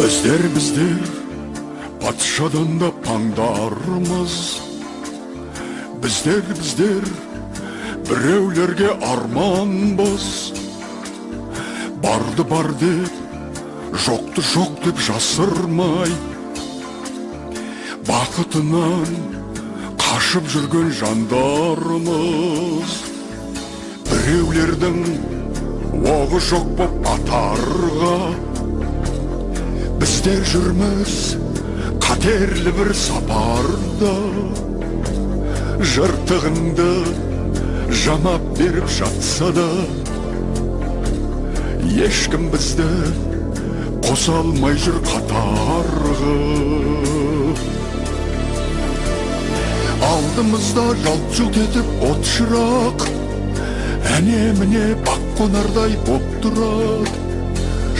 Біздер патшадан да паңдармыз. Біздер біреулерге арманбыз. Барды бар деп, жоқты жоқ деп жасырмай, бақытынан қашып жүрген жандармыз. Біреулердің оғы жоқ боп атарға, біздер жүрміз қатерлі бір сапарда. Жыртығыңды жамап беріп жатса да, ешкім бізді қоса алмай жүр қатарға. Алдымызда жалт-жұлт етіп от шырақ, әне-міне бақ қонардай боп тұрады.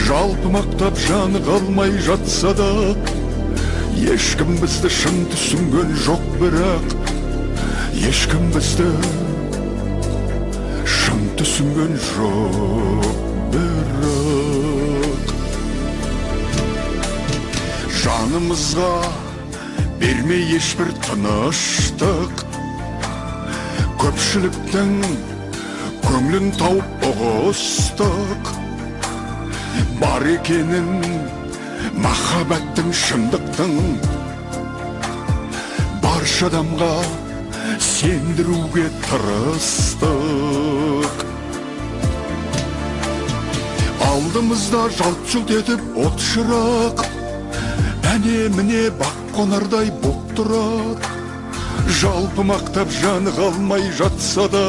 Жалпы мақтап жаны қалмай жатса да, ешкім бізді шын түсінген жоқ, бірақ ешкім бізді шын түсінген жоқ, бірақ жанымызға бермей ешбір тыныштық, көпшіліктің көңілін тауып ұғыстық. Бар екенін махаббаттың, шындықтың барша адамға сендіруге тырыстық. Алдымызда жалт-жұлт етіп от шырақ, әне-міне бақ қонардай боп тұрады. Жалпы мақтап жаны қалмай жатса да,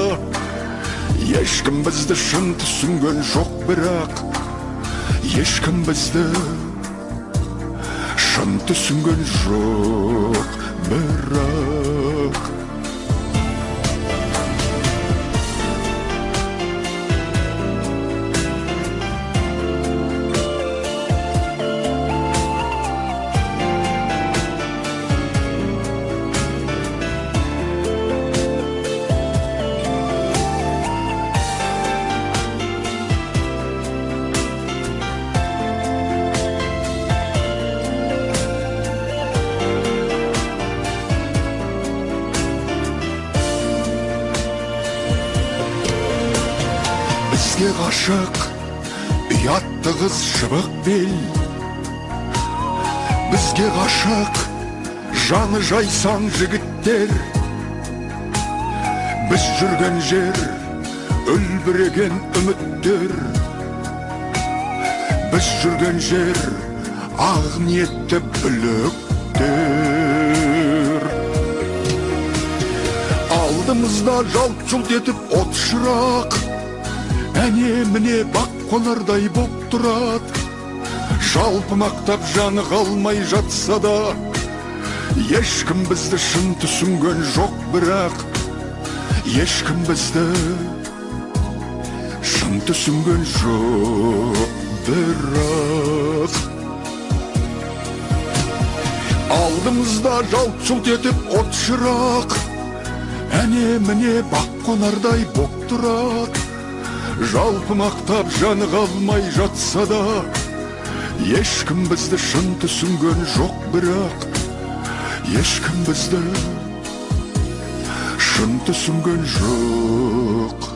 ешкім бізді шын түсінген жоқ, бірақ ешкім бізді шын түсінген жоқ, бірақ бізге ғашық ұятты қыз шыбық бел, бізге ғашық жаны жайсаң жігіттер. Біз жүрген жер үлбіреген үміттер, біз жүрген жер ақ ниетті бүліктер. Алдымызда жалт-жұлт етіп от шырақ, әне-міне бақ қонардай боп тұрады. Жалпы мақтап жаны қалмай жатса да, ешкім бізді шын түсінген жоқ, бірақ ешкім бізді шын түсінген жоқ, бірақ алдымызда жалт-жұлт етіп от шырақ, әне-міне бақ қонардай боп тұрады. Жалпы мақтап жаны қалмай жатса да, ешкім бізді шын түсінген жоқ, бірақ ешкім бізді шын түсінген жоқ.